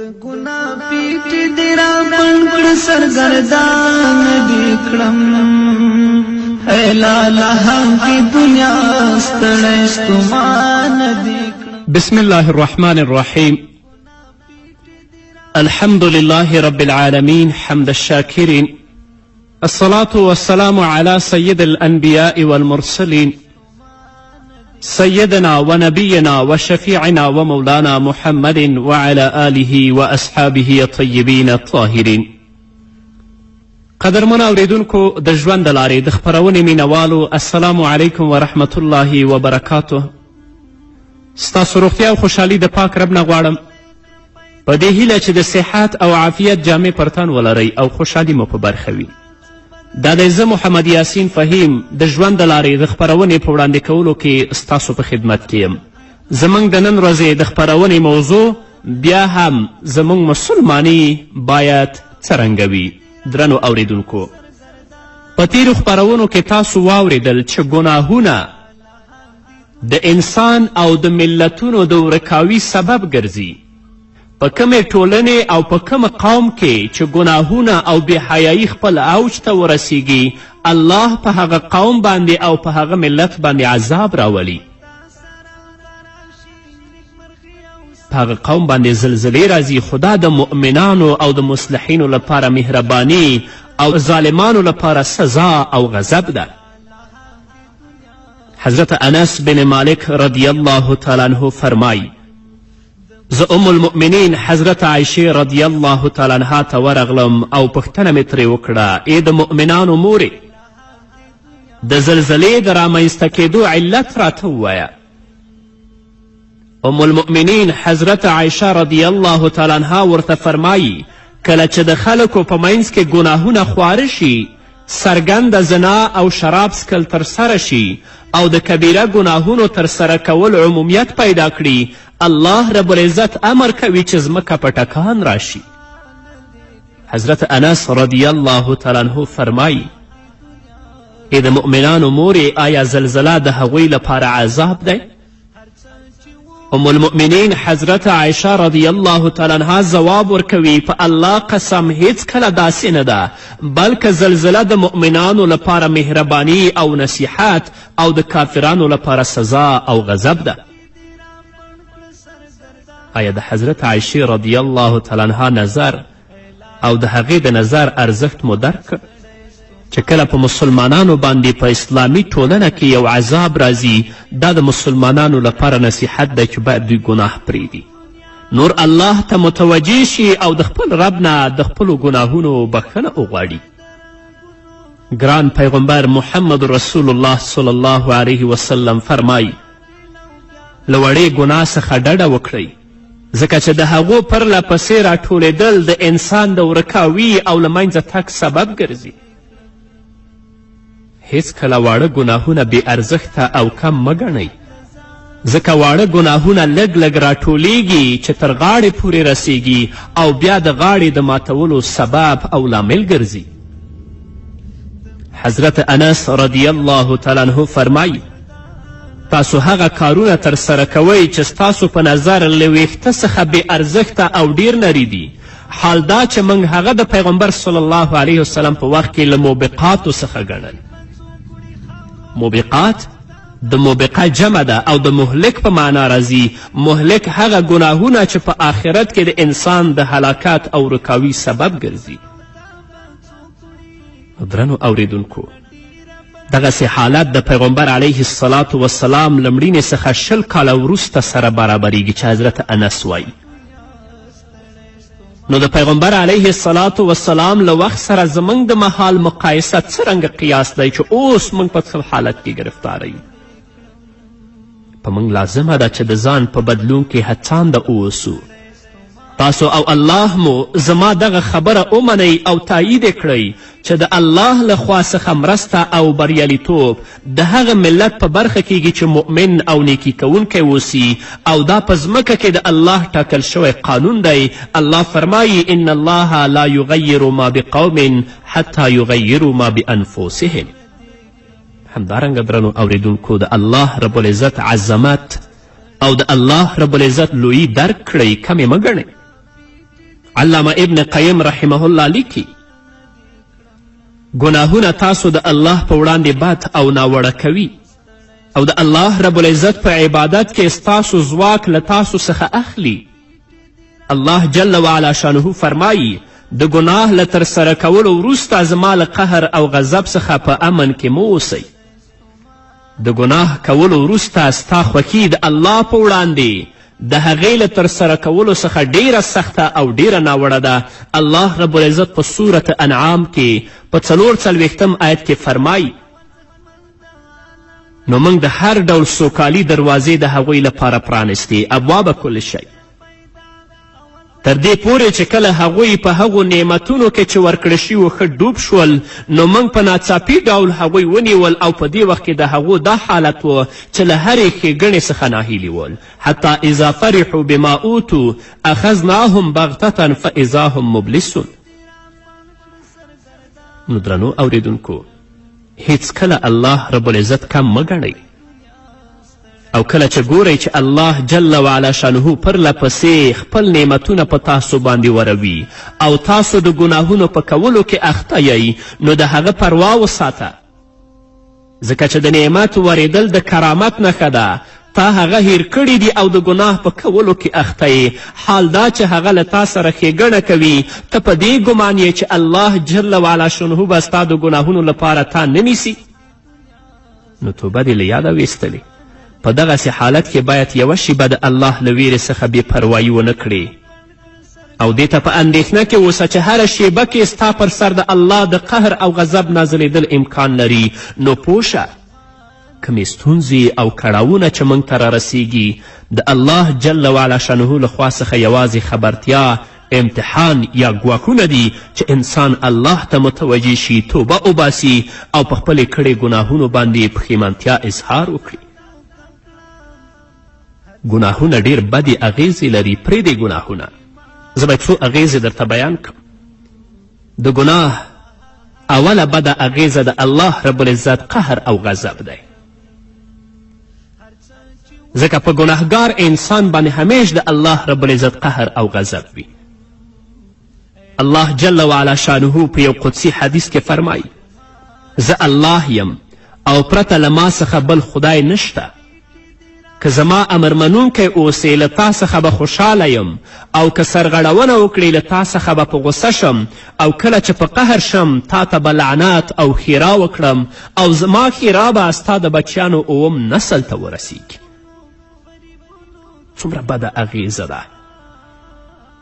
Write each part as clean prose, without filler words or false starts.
گناہ پیٹی دیرا پنگڑ سرگردان دیکھڑم اے لالا ہم کی دنیا استڑیستمان دیکھڑم. بسم الله الرحمن الرحيم. الحمد لله رب العالمين حمد الشاكرين، الصلاة والسلام على سيد الأنبياء والمرسلين سيدنا ونبينا وشفيعنا ومولانا محمد وعلى آله وأصحابه الطيبين الطاهرين. قدرمن اوریدونکو د ژوند د لارې د خپرونې مینوالو، السلام علیکم ورحمة الله وبرکاته. ستاسو روغتیا او خوشحالي د پاک رب نه غواړم، په دې هیله چې د صحت او عافیت جامې پر تن ولرئ او خوشحالي مو په برخه وي. دا دی زه محمد یاسین فهیم د ژوند د لارې د خپرونې په وړاندې کولو کې ستاسو په خدمت کې یم. زموږ د نن ورځې د خپرونې موضوع بیا هم زموږ مسلماني باید څرنګه وي. درنو اوریدونکو، په تیرو خپرونو کې تاسو واوریدل چې ګناهونه د انسان او د ملتونو د ورکاوي سبب ګرځي. په کمې ټولنې او په کم قوم کې چې ګناهونه او بېحیایي خپل اوج ته ورسیږي، الله په هغه قوم باندې او په هغه ملت باندې عذاب راولي. په هغه قوم باندې زلزلې راځي، خو دا د مؤمنانو او د مصلحینو لپاره مهرباني او ظالمانو لپاره سزا او غضب ده. حضرت انس بن مالک رضی الله تعالی عنه فرمایي، زه ام المؤمنین حضرت عایشې رضی الله تعالی عنها ته ورغلم او پوښتنه مې ترې وکړه، ای د مؤمنانو مورې، د زلزلې د رامنځته کېدو علت راته ووایه. ام المؤمنین حضرت عایشه رضی الله تعالی عنها ورته فرمایي، کله چې د خلکو په منځ کې ګناهونه خواره شي، څرګنده زنا او شراب څکل ترسره شي او د کبیره ګناهونو ترسره کول عمومیت پیدا کړي، الله رب العزت امر کوي چې ځمکه په ټکان راشي. حضرت انس رضی الله تعالی عنه فرمایي، ای د مؤمنانو مورې، آیا زلزله د هغوی لپاره عذاب دی؟ ام المؤمنین حضرت عایشه رضی الله تعالی عنها ځواب ورکوي، په الله قسم هیڅکله داسې نه ده، بلکې زلزله د مؤمنانو لپاره مهرباني او نصیحت او د کافرانو لپاره سزا او غضب ده. آیا د حضرت عایشې رضی الله تعالی عنها نظر او د هغې د نظر ارزښت مو درک کړ چې کله په مسلمانانو باندې په اسلامي ټولنه کې یو عذاب راځي، دا د مسلمانانو لپاره نصیحت دی چې باید دوی ګناه پرېږدي، نور الله ته متوجه شي او د خپل رب نه د خپلو ګناهونو بخښنه وغواړي. ګران پیغمبر محمد رسول الله صلی الله علیه وسلم فرمایي، له وړې ګناه څخه ډډه وکړئ، ځکه چې د هغو پرله پسې راټولېدل د انسان د ورکاوي او له منځه تګ سبب ګرځي. هیڅکله واړه ګناهونه بې ارزښته او کم مه ګڼئ، ځکه واړه ګناهونه لږ لږ راټولیږي چې تر غاړې پورې رسیږي او بیا د غاړې د ماتولو سبب او لامل ګرځي. حضرت انس رضی الله تعالی عنه فرمایي، تاسو هغه کارونه ترسره کوئ چې ستاسو په نظر له ویښته څخه بې ارزښته او ډیر نری دي، حال دا چې موږ هغه د پیغمبر صلی الله علیه وسلم په وخت کې له موبقاتو څخه ګڼل. موبقات د موبقه جمع ده او د مهلک په معنا راځي. مهلک هغه ګناهونه چې په آخرت کې د انسان د هلاکت او رکاوي سبب ګرځي. درنو اوریدونکو، دغسې حالت د پیغمبر علیه الصلاة والسلام له مړینې څخه 20 کاله وروسته سره برابریږي چې حضرت انس وایي. نو د پیغمبر علیه الصلاة والسلام له وخت سره زموږ د مهال مقایسه څرنګه قیاس دی چې اوس موږ په څه حالت کې ګرفتاره یو. په موږ لازمه ده چې د ځان په بدلون کې هڅانده اوسو. تاسو او الله مو زما دغه خبره ومنئ او تایید کړئ چې د الله له خوا څخه مرسته او بریالیتوب د هغه ملت په برخه کیږي چې مؤمن او نیکي کوونکی اوسي، او دا په ځمکه کې د الله ټاکل شوی قانون دی. الله فرمایي، ان الله لا یغیر ما بقوم حتی یغیروا ما بانفسهم. همدارنګه درنو اوریدونکو، د الله رب العزت عظمت او د الله رب العزت لویی درک کړئ، کمې مه ګڼئ. علامه ابن قیم رحمه الله لیکي ګناهونه تاسو د الله په وړاندې بد او ناوړه کوي او د الله رب العزت په عبادت کې ستاسو ځواک له تاسو څخه اخلي. الله جل وعلا شانه فرمایي د ګناه له ترسره کولو وروسته زما له قهر او غضب څخه په امن کې مو اوسئ. د ګناه کولو وروسته ستا خوښي د الله په وړاندې د هغې له ترسره کولو څخه ډیره سخته او ډیره ناوړه ده. الله رب العزت په سورت انعام کې په 44 آیت کې فرمایي نو موږ د هر ډول سوکالي دروازې د هغوی لپاره پرانستې ابواب کل شی تر دې پورې چې کله هغوی په هغو نعمتونو کې چې ورکړه شوي ښه ډوب شول نو موږ په ناڅاپي ډول هغوی ونیول او په دې وخت کې د هغو دا حالت و چې له هرې ښېګڼې څخه ناهیلي ول. حتی اذا فرحوا بما اوتوا اخذناهم بغتة فاذا هم مبلسون. نو درنو اوریدونکو هیڅکله الله رب العزت کم مه ګڼئ او کله چې ګورئ چې الله جل وعلا شانه پرله پسې خپل نعمتونه په تاسو باندې وروي او تاسو د ګناهونو په کولو کې اخته یئ نو د هغه پروا وساته ځکه چې د نعمت ورېدل د کرامت نښه ده. تا هغه هیر کړي دي او د ګناه په کولو کې اخته یې. حال دا چې هغه له تا سره ښېګڼه کوي ته په دې ګمان یې چې الله جل وعلا شانه به ستا د ګناهونو لپاره تا نه نیسي نو توبه دې له یاده ویستلې. په دغسې حالت کې باید یوه شیبه د الله له ویرې څخه بې پروایي ونه کړې او دې ته په اندېښنه کې اوسه چې هره شیبه کې ستا پر سر د الله د قهر او غضب نازلېدل امکان لري. نو پوه کمې ستونزې او کړاوونه چې موږ ته رارسیږي د الله جل وعلا شانه له خوا څخه یوازې خبرتیا امتحان یا ګواښونه دي چې انسان الله ته متوجه شي توبه وباسي او په خپلې کړې ګناهونو باندې پښیمانتیا اظهار وکړي. ګناهونه ډیر بدې اغیزې لري. پرېږدې ګناهونه زه باید څو اغیزې درته بیان کړم. د ګناه اوله بده اغیزه د الله رب العزت قهر او غضب دی ځکه په ګناهګار انسان باندې همیش د الله رب العزت قهر او غضب وي. الله جل وعلا شانه په یو قدسي حدیث کې فرمایي زه الله یم او پرته له ما څخه بل خدای نشته. که زما امر منونکی اوسې له تا څخه به خوشحاله یم او که سرغړونه وکړې له تا څخه به په غصه شم او کله چې په قهر شم تا ته به لعنت او ښیرا وکړم او زما ښیرا به ستا د بچیانو اوم نسل ته ورسیږي. څومره بده اغیزه ده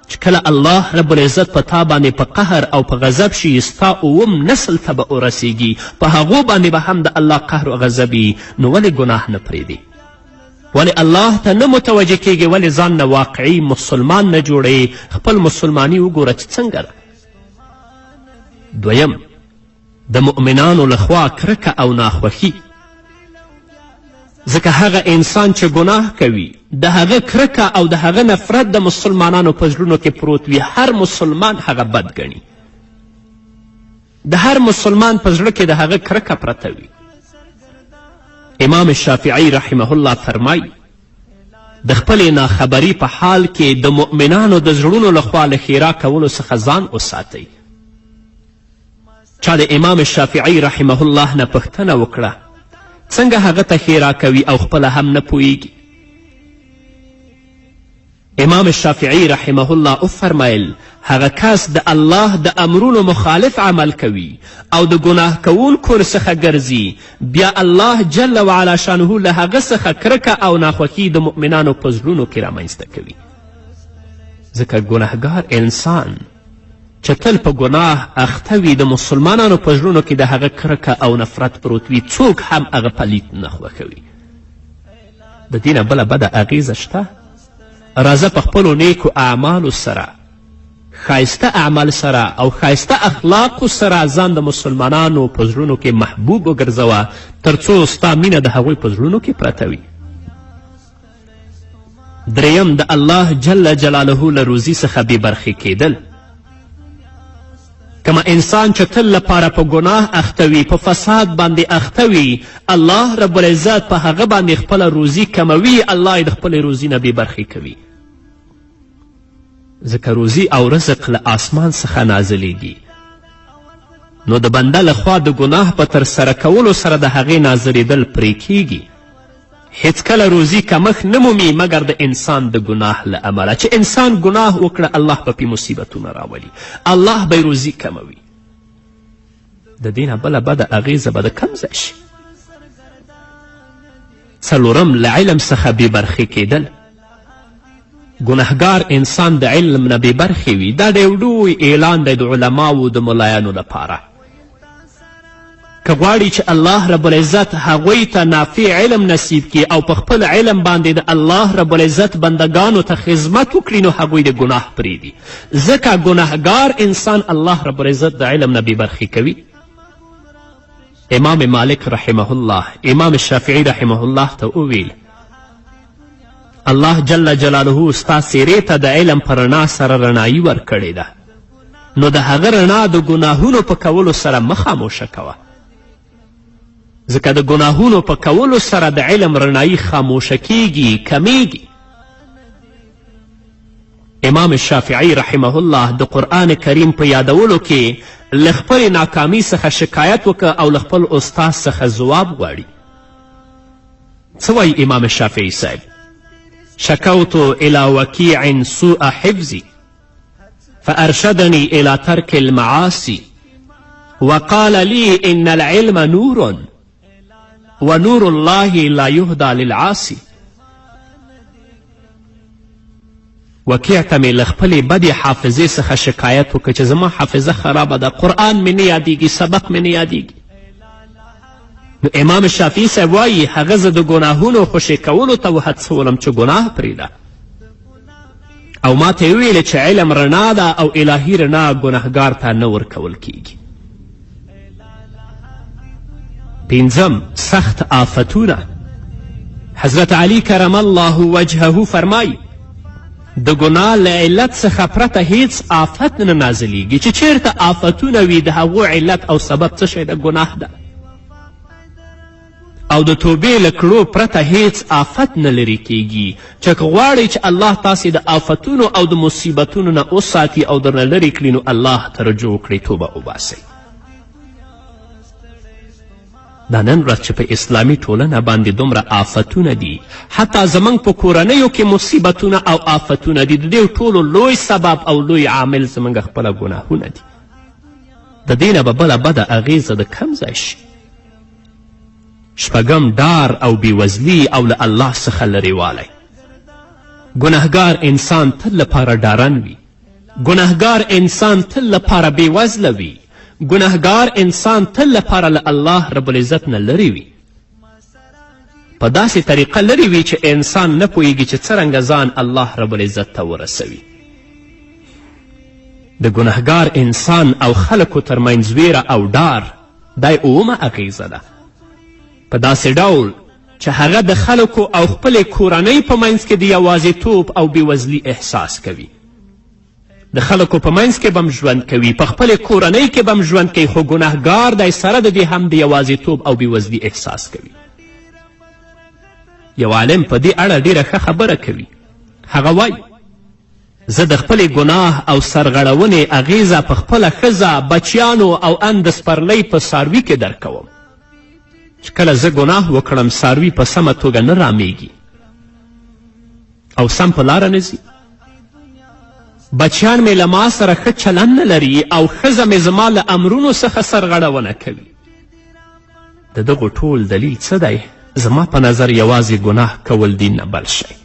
چې کله الله رب العزت په تا باندې په قهر او په غضب شي ستا اوم نسل ته به ورسیږي. په هغو باندې به هم د الله قهر او غضب وي. نو ولې ګناه نه پرېږدي؟ ولې الله ته نه متوجه کیږي؟ ولې ځان نه واقعي مسلمان نه جوړوي؟ خپل مسلماني وګوره چې څنګه ده. دویم د مؤمنانو لخوا کرکه او ناخوښي ځکه هغه انسان چې ګناه کوي د هغه کرکه او د هغه نفرت د مسلمانانو په زړونو کې پروت وي. هر مسلمان هغه بد ګڼي. د هر مسلمان په زړه کې د هغه کرکه پرته وي. امام شافعی رحمه الله فرمایي د خپلې ناخبري په حال کې د مؤمنانو د زړونو لخوا له ښیرا کولو څخه ځان وساتئ. چا د امام شافعی رحمه الله نه پوښتنه وکړه څنګه هغه ته ښیرا کوي او خپله هم نه پوهیږي؟ امام شافعی رحمه الله وفرمیل هغه کس د الله د امرونو مخالف عمل کوي او د ګناه کوونکو څخه ګرځي بیا الله جل وعلا شانه له هغه څخه کرکه او ناخوښي د مؤمنانو په زړونو کې رامنځته کوي. ځکه ګناهګار انسان چې تل په ګناه اخته وي د مسلمانانو په زړونو کې د هغه کرکه او نفرت پروت وي. څوک هم هغه پلید نه خوښوي. د دې نه بله بده اغیزه شته؟ راځه په خپلو نیکو اعمالو سره ښایسته اعمال سره او ښایسته اخلاقو سره ځان د مسلمانانو په زړونو کې محبوب وګرځوه تر څو ستا مینه د هغوی په زړونو کې پرته وي. دریم د الله جل جلاله له روزي څخه بې برخې کیدل. کما انسان چې تل لپاره په ګناه اخته وي په فساد باندې اخته وي الله رب العزت په هغه باندې خپله روزي کموي. الله یې د خپلې روزي نه بې برخې کوي ځکه روزي او رزق له آسمان څخه نازلیږي، نو د بنده لخوا د ګناه په ترسره کولو سره د هغې نازلیدل پرې کیږي. هیڅکله روزي کمښت نه مومي مګر د انسان د ګناه له امله. چې انسان ګناه وکړه الله به پې مصیبتونه راولي، الله به روزي کموي. د دې نه بله بده اغیزه به د کم ځای شي. څلورم، له علم څخه بې برخې کیدل. ګنهګار انسان د علم نه بې برخې وي. دا ډېر لوی اعلان دی د علماو د ملایانو لپاره. که غواړي چې الله رب العزت هغوی ته نافع علم نصیب کړي او په خپل علم باندې د الله رب العزت بندگانو ته خدمت وکړي، نو هغوی د ګناه پرېږدي. ځکه ګنهګار انسان الله رب العزت د علم نه بې برخې کوي. امام مالک رحمه الله امام شافعي رحمه الله ته وویل، الله جل جلاله ستا څیرې ته د علم په رڼا سره رڼایي ورکړې ده، نو د هغه رڼا د ګناهونو په کولو سره مه خاموشه کوه. ځکه د ګناهونو په کولو سره د علم رڼایي خاموشه کیږي، کمیږي. امام شافعي رحمه الله د قرآن کریم په یادولو کې له خپلې ناکامي څخه شکایت وکړه او له خپل استاد څخه ځواب غواړي. څه وایي امام شافعي صاحب؟ شکوت الى وکیع سوء حفظي فارشدني الى ترك المعاصي وقال لي ان العلم نور ونور الله لا يهدى للعاصي. وکیع ته مې له خپلې بدې حافظې څخه شکایت وکړه چې زما حافظه خرابه ده، قرآن مې نه یادیږي، سبق مې نه یادیږي. نو امام شافعي صاحب وایي هغه زه د ګناهونو خوشې کولو ته وهڅولم چې ګناه پرېږده، او ما ته یې وویلې چې علم رڼا ده او الهي رڼا ګنهګار ته نه ورکول کیږي. پنځم، سخت آفتونه. حضرت علی کرم الله وجهه فرمایي د ګناه له علت څخه پرته هیڅ آفت نه نازلیږي. چې چیرته آفتونه وي د هغو علت او سبب څه شی د ګناه ده، او د توبې له کړو پرته هیڅ آفت نه لرې کیږي. چې که غواړئ چې الله تاسې د آفتونو او د مصیبتونو نه وساتي او درنه لرې کړي، نو الله ته رجوع وکړئ، توبه وباسئ. دا نن ورځ چې په اسلامي ټولنه باندې دومره آفتونه دي، حتی زموږ په کورنیو کې مصیبتونه او آفتونه دي، د دې ټولو لوی سبب او لوی عامل زموږ خپله ګناهونه دي. د دې نه به بله بده اغیزه د کم ځای شي. شپږم، ډار او بېوزلي او له الله څخه لرېوالی. ګنهګار انسان تل لپاره ډارن وي، ګنهګار انسان تل لپاره بېوزله وي، ګنهګار انسان تل لپاره له الله رب العزت نه لرې وي. په داسې طریقه لرې وي چې انسان نه پوهیږي چې څرنګه ځان الله رب العزت ته ورسوي. د ګنهګار انسان او خلکو ترمنځ ویره او ډار دا یې اومه اغیزه ده، په داسې ډول چې هغه د خلکو او خپلې کورنۍ په منځ کې د یوازیتوب او بېوزلي احساس کوي. د خلکو په منځ کې به هم ژوند کوي، په خپلې کورنۍ کې به هم ژوند کوي، خو ګناهګار دی سره د دې هم د یوازیتوب او بېوزلي احساس کوي. یو عالم په دې اړه ډیره ښه خبره کوي. هغه وایي زه د خپلې ګناه او سرغړونې اغیزه په خپله ښځه، بچیانو او ان د سپرلۍ په څاروي کې درکوم. چې کله زه ګناه وکړم څاروي په سمه توګه نه رامیږي او سم په لاره نه ځي. بچیان مې له ما سره ښه چلند نه لري او ښځه مې زما له امرونو څخه سرغړونه کوي. د دغو ټول دلیل څه دی؟ زما په نظر یوازې ګناه کول دین نه بل شی.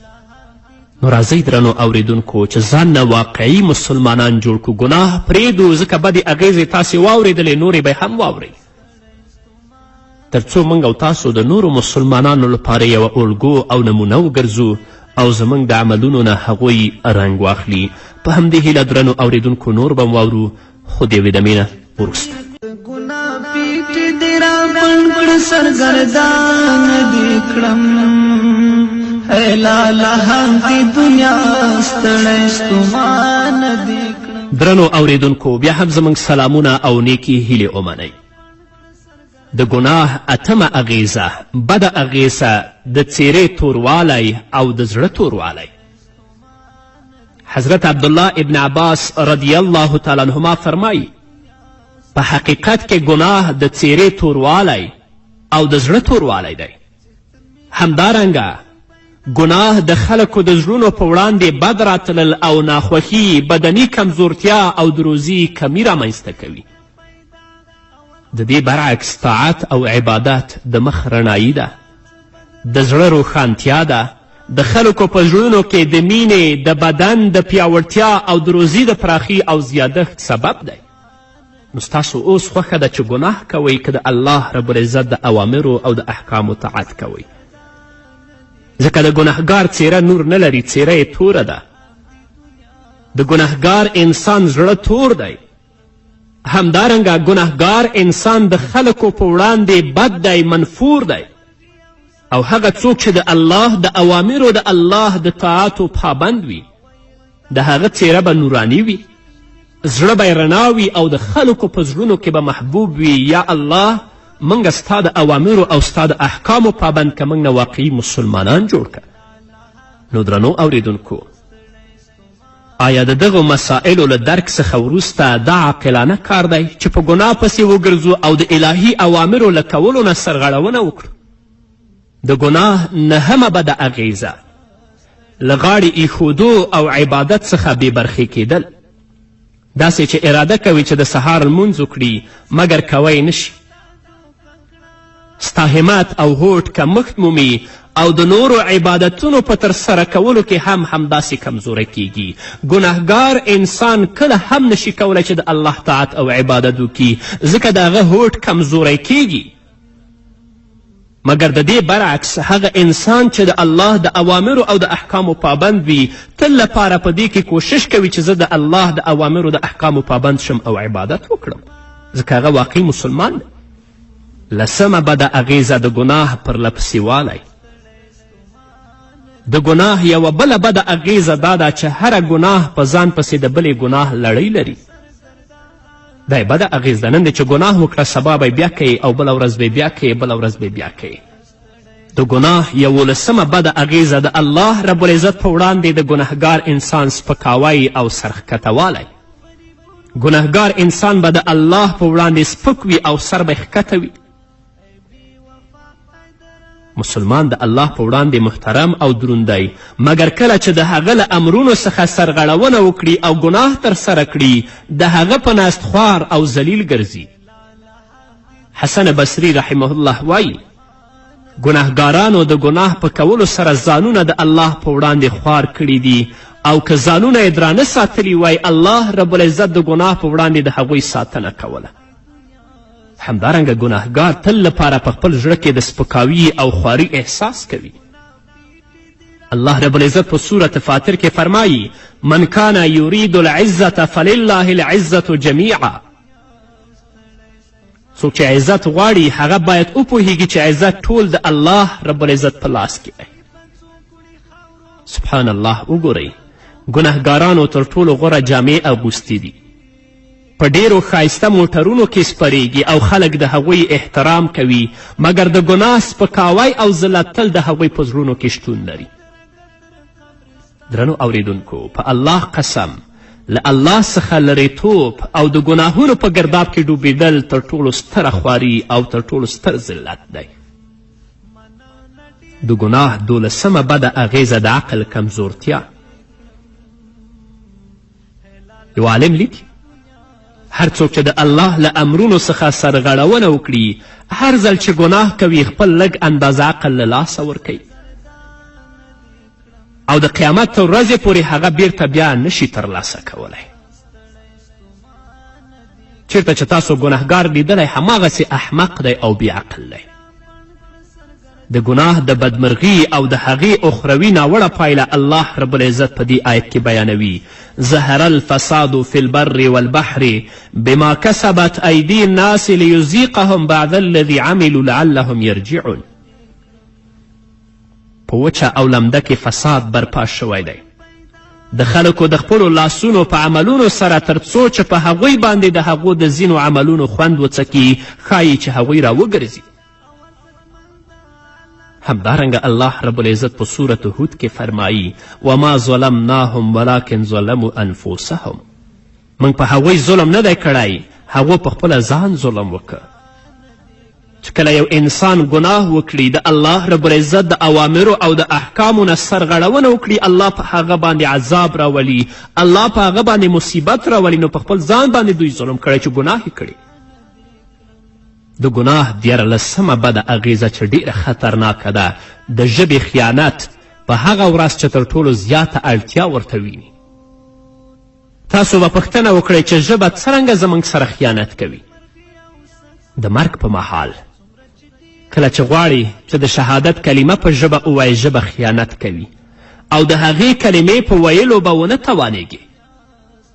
نو راځئ درنو اوریدونکو چې ځان نه واقعي مسلمانان جوړ کړو، ګناه پرېږدو، ځکه بدې اغیزې تاسې واورېدلې، نورې به هم واورئ، تر څو موږ او تاسو د نورو مسلمانانو لپاره یوه الګو او نمونه وګرځو او زموږ د عملونو نه هغوی رنګ واخلي. په همدې هیله درنو اوریدونکو نور به واورو، خو د یوې دمې نه وروسته. ګناه پیټ دې را پڼ کړ سرګردان دې کړم، ای لالا هم دې دنیا ستړی ستومان دې کړم. درنو اوریدونکو بیا هم زموږ سلامونه او نیکې هیلې ومنئ. د ګناه اتمه اغیزه، بده اغیزه، د څیرې توروالی او د زړه توروالی. حضرت عبدالله ابن عباس رضی الله تعالی عنهما فرمایي په حقیقت کې ګناه د څیرې توروالی او د زړه توروالی دی. همدارنګه ګناه د خلکو د زړونو په وړاندې بد راتلل او ناخوښي، بدني کمزورتیا او د روزي کمی رامنځته کوي. د دې برعکس طاعت او عبادت د مخ رڼایي ده، د زړه روښانتیا ده، د خلکو په زړونو کې د مینې، د بدن د پیاوړتیا او د روزي د پراخي او زیادښت سبب دی. نو ستاسو اوس خوښه ده چې ګناه کوئ که د الله رب العزت د اوامرو او د احکامو طاعت کوئ. ځکه د ګناهګار څیره نور نه لري، څیره یې توره ده. د ګناهګار انسان زړه تور دی. همدارنګه ګناهګار انسان د خلکو په وړاندې بد دی، منفور دی. او هغه څوک چې د الله د اوامرو د الله د طاعتو پابند وي، د هغه څیره به نورانی وي، زړه به یې رڼا وي او د خلکو په زړونو کې به محبوب وي. یا الله موږ ستا د اوامرو او ستا د احکامو پابند که موږ نه واقعي مسلمانان جوړ که. نو درنو اوریدونکو، آیا د دغو مسائلو له درک څخه وروسته دا عاقلانه کار دی چې په ګناه پسې وګرځو او د الهي اوامرو له کولو نه سرغړونه وکړو؟ د ګناه نهمه بده اغیزه له غاړې ایښودو او عبادت څخه بې برخې کیدل. داسې چې اراده کوي چې د سهار لمونځ وکړي مګر کوی نشي. ستا همت او هوډ کمښت مومي او د نورو عبادتونو په ترسره کولو کې هم همداسې کمزوری کیږي. ګناهګار انسان کله هم نشي کولی چې د الله طاعت او عبادت وکړي، ځکه د هغه هوډ کمزوری کیږي. مګر د دې برعکس هغه انسان چې د الله د اوامرو او د احکامو پابند وي، تل لپاره په دې کې کوشش کوي چې زه د الله د اوامرو د احکامو پابند شم او عبادت وکړم، ځکه هغه واقعي مسلمان دی. لسمه بده اغیزه د ګناه پرلپسې والی. د ګناه یوه بله بده اغیزه دا ده چې هره ګناه په ځان پسې د بلې ګناه لړۍ لري. دا یې بده اغیز ده. نن دی چې ګناه وکړه، سبا به بیا کوي او بله ورځ به بیا کوي، بله ورځ به بیا کوي. د ګناه یولسمه بده اغیزه د الله رب العزت په وړاندې د ګناهګار انسان سپکاوی او سرښکتهوالی. ګناهګار انسان به د الله په وړاندې سپک وي او سر به ښکته وي. مسلمان د الله په وړاندې محترم او دروند دی، مګر کله چې د هغه له امرونو څخه سرغړونه وکړي او ګناه ترسره کړي، د هغه په ناست خوار او ذلیل ګرځي. حسن بصري رحمه الله وایي ګناهګارانو د ګناه په کولو سره ځانونه د الله په وړاندې خوار کړي دي، او که ځانونه یې درانه ساتلي وای، الله رب العزت د ګناه په وړاندې د هغوی ساتنه کوله. همدارنګه ګناهګار تل لپاره په خپل زړه کې د سپکاوي او خواري احساس کوي. الله رب العزت په سورة فاطر کې فرمایي من کان یرید العزة فلله العزة جمیعا. څوک چې عزت غواړي هغه باید وپوهیږي چې عزت ټول د الله رب العزت په لاس کې دی. سبحان الله، وګورئ ګناهګارانو تر ټولو غوره جامې اغوستې دي، په ډیرو ښایسته موټرونو کې سپریږي او خلک د هغوی احترام کوي، مګر د ګناه سپکاوی او ذلت تل د هغوی په زړونو کې شتون لري. درنو اوریدونکو، په الله قسم له الله څخه لرېتوب او د ګناهونو په ګرداب کې ډوبېدل تر ټولو ستره خواري او تر ټولو ستر ذلت دی. د ګناه دولسمه بده اغیزه د عقل کمزورتیا. یو عالم لیکي هر څوک چې د الله له امرونو څخه سرغړونه وکړي، هر ځل چې ګناه کوي خپل لږ اندازه عقل له لاسه ورکوي او د قیامت تر ورځې پورې هغه بیرته بیا نشي ترلاسه کولی. چیرته چې تاسو ګناهګار لیدلی هماغسې احمق دی او بې عقل دی. د ګناه د بدمرغي او د هغې اخروي ناوړه پایله الله رب العزت په دې آیت کې بیانوي ظهر الفساد في البر والبحر بما كسبت أيدي الناس ليذيقهم بعض الذي عملوا لعلهم يرجعون. په وچه او لمده کې فساد برپا شوی دی د خلکو د خپلو لاسونو په عملونو سره، تر څو چې په هغوی باندې د هغو د ځینو عملونو خوند وڅکي، ښایي چې هغوی را وګرځي. همدارنګه الله رب العزت په صورت هود کې فرمایي وما ظلمناهم ولکن ظلموا انفسهم موږ په هغوی ظلم نه دی کړی هغو په خپله ځان ظلم وکړه چې کله یو انسان ګناه وکړي د الله رب العزت د اوامرو او د احکامو نه سرغړونه وکړي الله په هغه باندې عذاب راولي الله په هغه باندې مصیبت راولي نو په خپل ځان باندې دوی ظلم کړی چې ګناه یې کړي د ګناه 14مه بده اغیزه چې ډیره خطرناکه ده د ژبې خیانت په هغه ورځ چې تر ټولو زیاته اړتیا ورته ویني تاسو به پوښتنه وکړئ چې ژبه څرنګه زموږ سره خیانت کوي د مرګ په مهال کله چې غواړي چې د شهادت کلمه په ژبه ووایي ژبه خیانت کوي او د هغې کلمې په ویلو به ونه توانیږي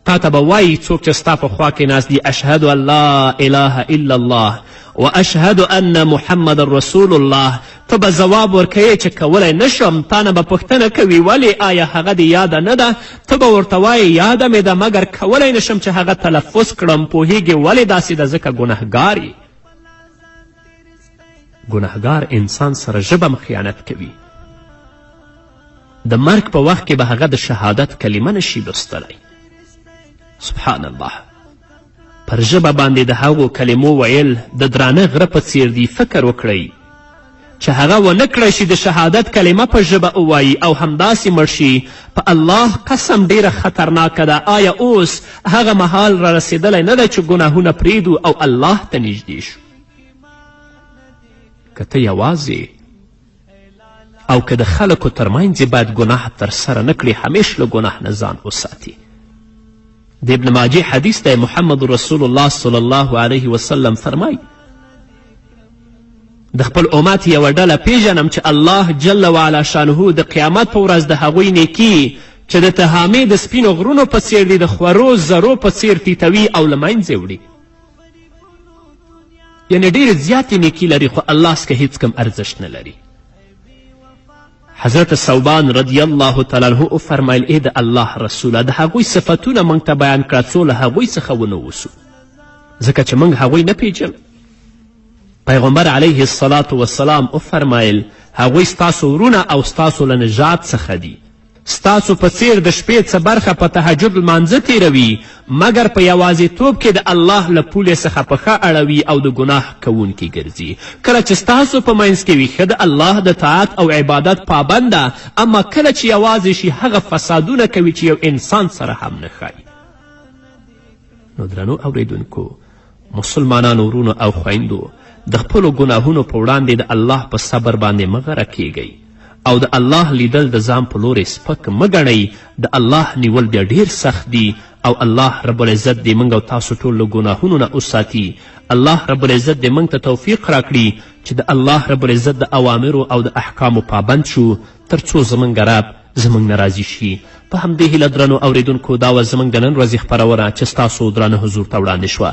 تا ته به وایي څوک چې ستا په خوا کې ناست دي اشهد ان لا اله الا الله و اشهد ان محمد رسول الله ته به ځواب ورکوې چې کولی نشم تا نه به پوښتنه کوي ولې آیا هغه دې یاده نه ده ته به ورته وایې یاده مې ده مګر کولی نشم چې هغه تلفظ کړم پوهیږې ولې داسې ده ځکه ګنهګار یې ګنهګار انسان سره ژبه هم خیانت کوي د مرګ په وخت کې به هغه د شهادت کلمه نشي لوستلی سبحان الله پر ژبه باندې د هغو کلمو ویل د درانه غره په څیر دی فکر وکړئ چې هغه ونه کړی شي د شهادت کلمه په ژبه ووایي او همداسې مړ شي په الله قسم ډیره خطرناکه ده آیا اوس هغه مهال را رسېدلی نه ده چې ګناهونه پرېږدو او الله ته نږدې شو که ته یوازې او که د خلکو ترمنځ باید ګناه ترسره نه کړي همیش له ګناه نه ځان وساتي د ابن ماجه حدیث دی محمد رسول الله صلی الله علیه وسلم فرمای د خپل امت یوه ډله پیژنم چې الله جل وعلا شانه د قیامت په ورځ د هغوی نیکي چې د تهامې د سپینو غرونو په څیر دي د خورو زرو په څیر تیتوي او له منځه وړي یعنې ډېرې زیاتې نیکي لري خو الله څخه هیڅ کم ارزښت نه لري حضرت ثوبان رضی الله تعالی عنه وفرمیل ای د الله رسوله د هغوی صفتونه موږ ته بیان کړه څو له هغوی څخه ونه اوسو ځکه چې موږ هغوی نه پیژنو پیغمبر علیه الصلاة والسلام وفرمیل هغوی ستاسو ورونه او ستاسو له نژاد څخه دي ستاسو په څیر د شپې څه برخه په تهجد لمانځه تیروي مګر په یوازیتوب کې د الله له پولې څخه پښه اړوي او د ګناه کوونکي ګرځي کله چې ستاسو په منځ کې وي ښه د الله د طاعت او عبادت پابنده اما کله چې یوازې شي هغه فسادونه کوي چې یو انسان سره هم نه ښایي نو درنو اوریدونکو مسلمانانو ورونو او خویندو د خپلو ګناهونو په وړاندې د الله په صبر باندې مه غره کیږئ او د الله لیدل د ځان په لورې سپک مه ګڼئ د الله نیول بیا ډیر سخت دي او الله رب العزت دې موږ او تاسو ټول له ګناهونو نه وساتي الله رب العزت دې موږ ته توفیق راکړي چې د الله رب العزت د اوامرو او د احکامو پابند شو تر څو زموږ رب زموږ نه راضي شي په همدې هیله درنو اوریدونکو دا وه زموږ د نن ورځې خپرونه چې ستاسو درانه حضور ته وړاندې شوه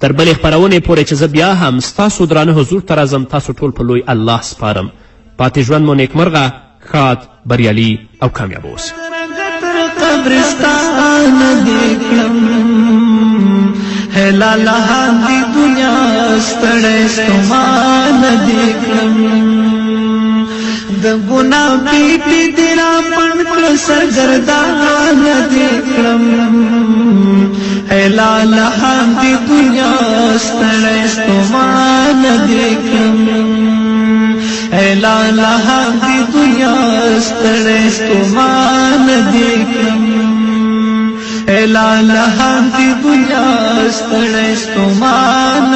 تر بلې خپرونې پورې چې زه بیا هم ستاسو درانه حضور ته راځم تاسو ټول په لوی الله سپارم پاتې ژوند مو نیکمرغه ښاد بریالي او کامیاب اوسئ قبرستان دې کړم هلا لها دې دنیا ستړی ستومان دې کړم د ګناه پیټې دې را پڼ کړه سرګردان دې کړم هلا لها دې دنیا ستړی ستومان دې کړم الا لها دی دنیا ستړی ستومان دې کړم الا لها دی دنیا ستړی ستومان